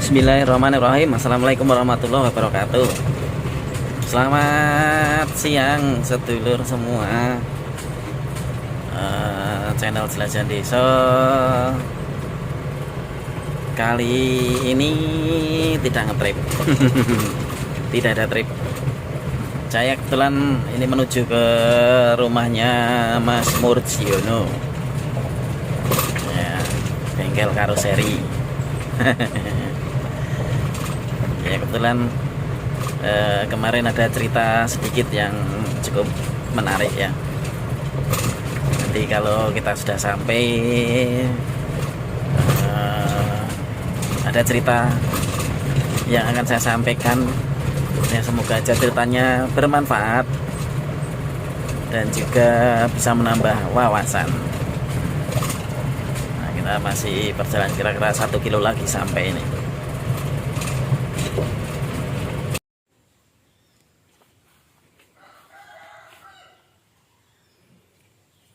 Bismillahirrahmanirrahim. Assalamualaikum warahmatullahi wabarakatuh. Selamat siang sedulur semua, channel Jelajah Desa. Kali ini tidak ngetrip. Tidak ada trip. Saya kebetulan ini menuju ke rumahnya Mas Murjiono ya, bengkel karoseri. Ya kebetulan kemarin ada cerita sedikit yang cukup menarik ya. Nanti kalau kita sudah sampai ada cerita yang akan saya sampaikan ya, semoga aja ceritanya bermanfaat dan juga bisa menambah wawasan. Nah, kita masih berjalan kira-kira 1 kilo lagi sampai ini.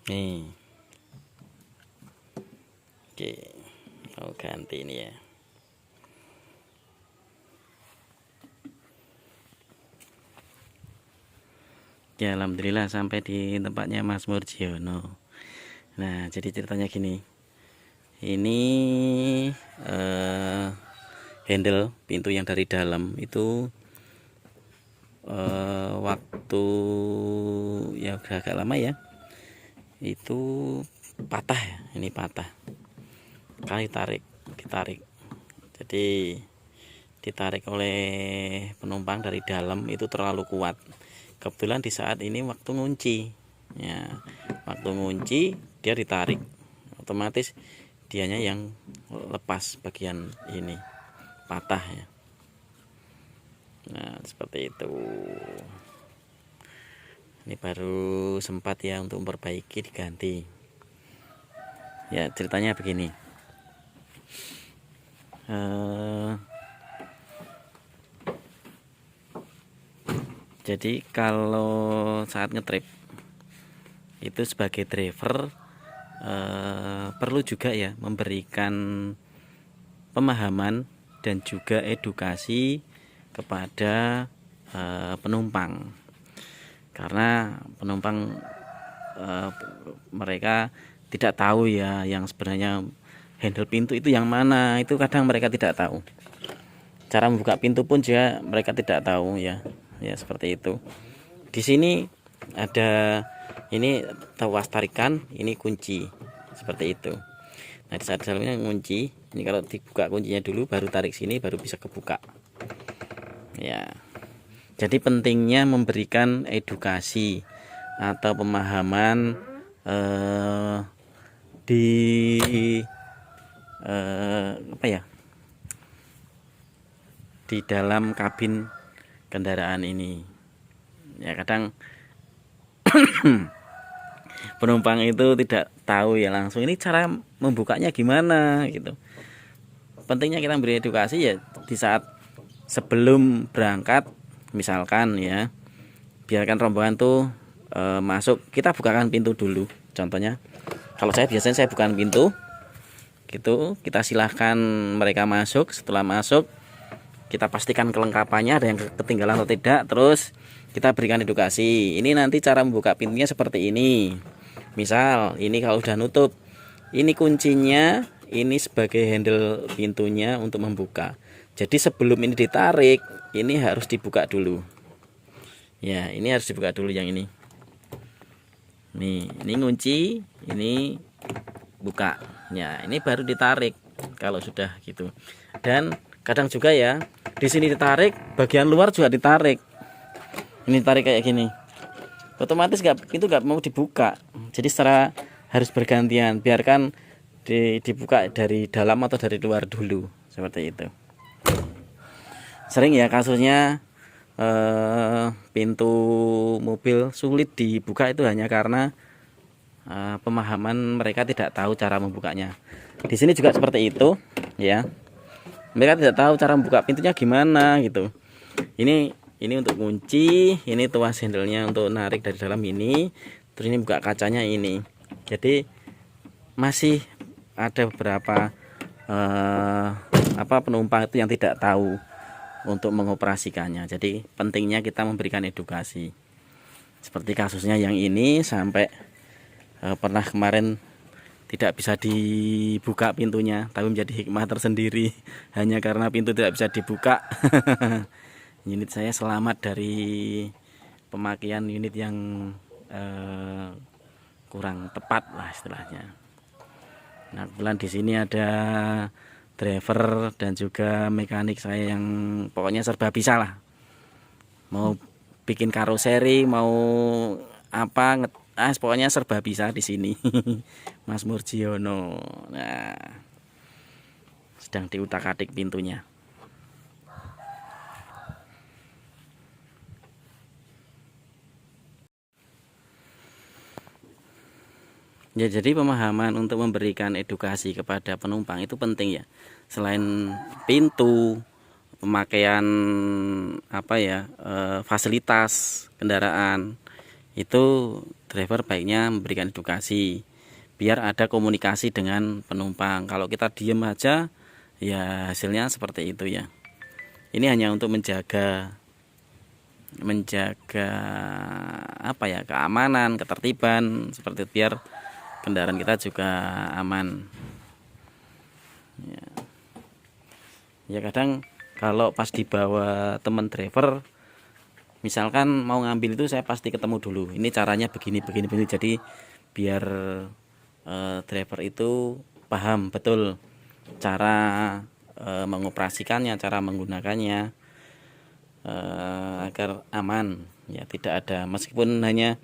Nih, oke, mau ganti ini ya. Ya, alhamdulillah sampai di tempatnya Mas Murjiono. Nah, jadi ceritanya gini. Ini handle pintu yang dari dalam itu waktu ya udah agak lama ya. Itu patah ya, ini patah. Kali ditarik. Jadi ditarik oleh penumpang dari dalam itu terlalu kuat. Kebetulan di saat ini waktu ngunci. Ya, waktu ngunci dia ditarik. Otomatis dianya yang lepas bagian ini. Patah ya. Nah, seperti itu. Ini baru sempat ya untuk memperbaiki, diganti. Ya ceritanya begini. Jadi kalau saat ngetrip itu sebagai driver perlu juga ya memberikan pemahaman dan juga edukasi kepada penumpang. Karena penumpang mereka tidak tahu ya yang sebenarnya handle pintu itu yang mana, itu kadang mereka tidak tahu. Cara membuka pintu pun juga mereka tidak tahu ya. Ya seperti itu. Di sini ada ini tawas tarikan, ini kunci seperti itu. Nah di saat dalamnya kunci, ini kalau dibuka kuncinya dulu baru tarik sini baru bisa kebuka. Ya. Jadi pentingnya memberikan edukasi atau pemahaman di apa ya, di dalam kabin kendaraan ini. Ya kadang penumpang itu tidak tahu ya langsung ini cara membukanya gimana gitu. Pentingnya kita beri edukasi ya di saat sebelum berangkat. Misalkan ya, biarkan rombongan tuh masuk, kita bukakan pintu dulu. Contohnya, kalau saya biasanya saya bukakan pintu, gitu. Kita silahkan mereka masuk. Setelah masuk, kita pastikan kelengkapannya ada yang ketinggalan atau tidak. Terus kita berikan edukasi. Ini nanti cara membuka pintunya seperti ini. Misal, ini kalau udah nutup, ini kuncinya, ini sebagai handle pintunya untuk membuka. Jadi sebelum ini ditarik, ini harus dibuka dulu. Ya, ini harus dibuka dulu yang ini. Nih, ini ngunci, ini buka. Ya, ini baru ditarik kalau sudah gitu. Dan kadang juga ya, di sini ditarik, bagian luar juga ditarik. Ini tarik kayak gini. otomatis pintu nggak mau dibuka. Jadi secara harus bergantian, biarkan dibuka dari dalam atau dari luar dulu, seperti itu. Sering ya kasusnya pintu mobil sulit dibuka itu hanya karena pemahaman mereka tidak tahu cara membukanya. Di sini juga seperti itu ya, mereka tidak tahu cara membuka pintunya gimana gitu. Ini untuk kunci, ini tuas handle-nya untuk narik dari dalam ini, terus ini buka kacanya ini. Jadi masih ada beberapa penumpang itu yang tidak tahu untuk mengoperasikannya. Jadi pentingnya kita memberikan edukasi. Seperti kasusnya yang ini, sampai pernah kemarin tidak bisa dibuka pintunya, tapi menjadi hikmah tersendiri hanya karena pintu tidak bisa dibuka. Unit saya selamat dari pemakaian unit yang kurang tepat lah istilahnya. Nah, kebetulan di sini ada driver dan juga mekanik saya yang pokoknya serba bisa lah. Mau bikin karoseri, mau apa, pokoknya serba bisa di sini. Mas Murjiono. Nah, sedang diutak-atik pintunya. Ya, jadi pemahaman untuk memberikan edukasi kepada penumpang itu penting ya. Selain pintu, pemakaian fasilitas kendaraan, itu driver baiknya memberikan edukasi biar ada komunikasi dengan penumpang. Kalau kita diem aja ya hasilnya seperti itu ya. Ini hanya untuk menjaga keamanan, ketertiban, seperti itu, biar kendaraan kita juga aman ya. Kadang kalau pas dibawa teman driver, misalkan mau ngambil itu, saya pasti ketemu dulu, ini caranya begini. Jadi biar driver itu paham betul cara mengoperasikannya, cara menggunakannya, agar aman ya, tidak ada, meskipun hanya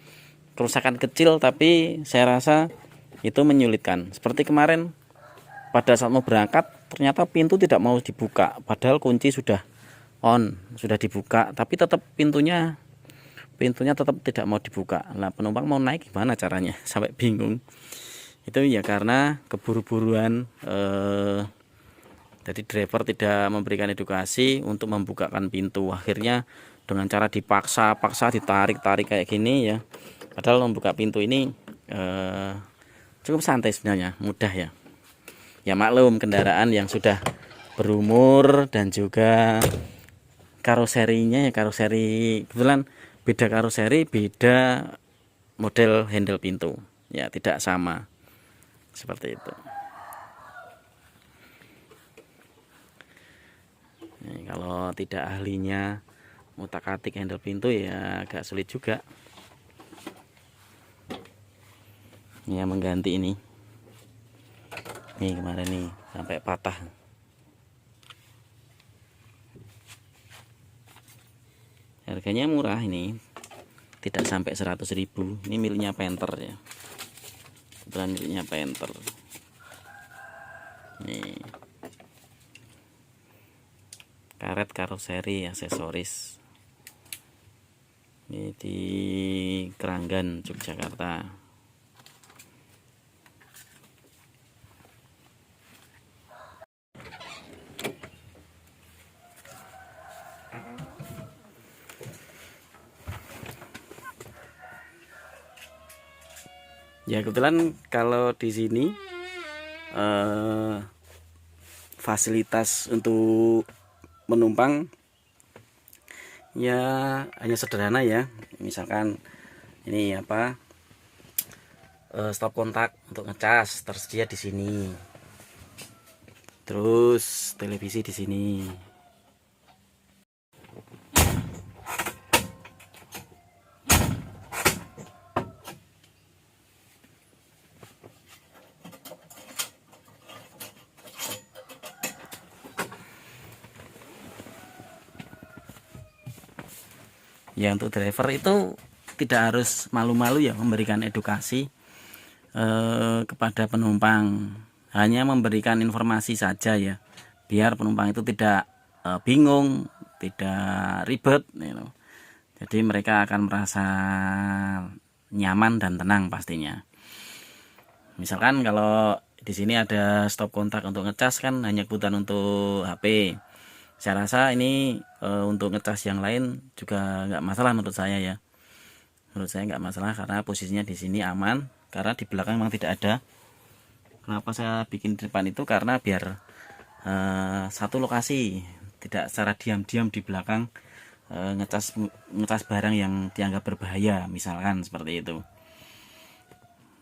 kerusakan kecil, tapi saya rasa itu menyulitkan. Seperti kemarin pada saat mau berangkat, ternyata pintu tidak mau dibuka, padahal kunci sudah sudah dibuka, tapi tetap pintunya tetap tidak mau dibuka. Nah, penumpang mau naik gimana caranya? Sampai bingung. Itu ya karena keburu-buruan, jadi driver tidak memberikan edukasi untuk membukakan pintu. Akhirnya dengan cara dipaksa ditarik kayak gini ya. Padahal membuka pintu ini cukup santai sebenarnya, mudah ya. Ya maklum, kendaraan yang sudah berumur dan juga karoserinya ya karoseri, kebetulan beda karoseri, beda model handle pintu ya, tidak sama, seperti itu. Nah, kalau tidak ahlinya ngutak-atik handle pintu ya agak sulit juga ya mengganti ini kemarin nih sampai patah. Harganya murah, ini tidak sampai 100.000. Ini miliknya Panther ya, kebetulan miliknya Panther. Nih karet karoseri aksesoris, ini di Keranggan, Yogyakarta. Ya kebetulan kalau di sini fasilitas untuk penumpang ya hanya sederhana ya. Misalkan ini stop kontak untuk ngecas tersedia di sini. Terus televisi di sini. Ya untuk driver itu tidak harus malu-malu ya memberikan edukasi kepada penumpang, hanya memberikan informasi saja ya, biar penumpang itu tidak bingung, tidak ribet gitu. Jadi mereka akan merasa nyaman dan tenang pastinya. Misalkan kalau di sini ada stop kontak untuk ngecas kan hanya kebutuhan untuk HP. Saya rasa ini untuk ngecas yang lain juga nggak masalah menurut saya ya. Menurut saya nggak masalah karena posisinya di sini aman, karena di belakang memang tidak ada. Kenapa saya bikin di depan itu, karena biar satu lokasi, tidak secara diam-diam di belakang ngecas barang yang dianggap berbahaya, misalkan seperti itu.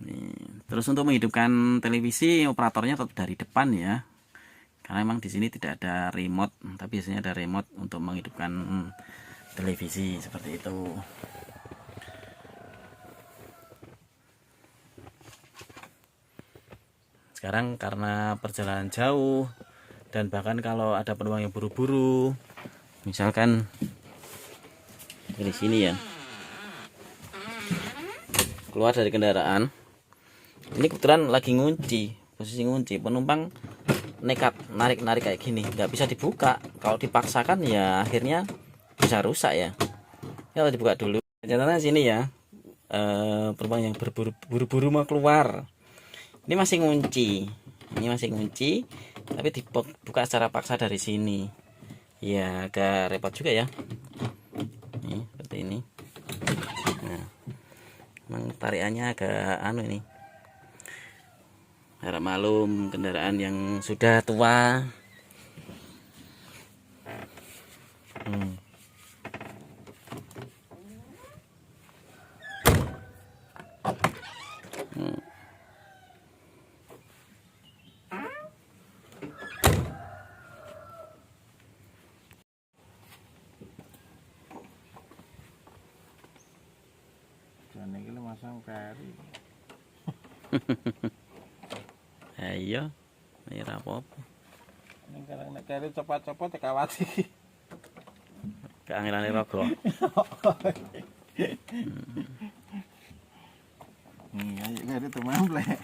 Nih, terus untuk menghidupkan televisi, operatornya tetap dari depan ya, karena memang di sini tidak ada remote, tapi biasanya ada remote untuk menghidupkan televisi seperti itu. Sekarang karena perjalanan jauh dan bahkan kalau ada penumpang yang buru-buru, misalkan dari sini ya, keluar dari kendaraan, ini kebetulan lagi ngunci, posisi ngunci, penumpang nekat narik-narik kayak gini, nggak bisa dibuka. Kalau dipaksakan ya akhirnya bisa rusak ya. Kita dibuka dulu. Catatan sini ya, penumpang yang buru-buru mau keluar. Ini masih ngunci, tapi dibuka secara paksa dari sini. Ya agak repot juga ya. Nih, seperti ini. Nah, memang tarikannya agak ini. Harap malum kendaraan yang sudah tua. Ini masang kari. Ayo, ini apa-apa. Ini karena nek kari copot-copot kawat iki. Keangilane rogo. Iya, kari teman blek.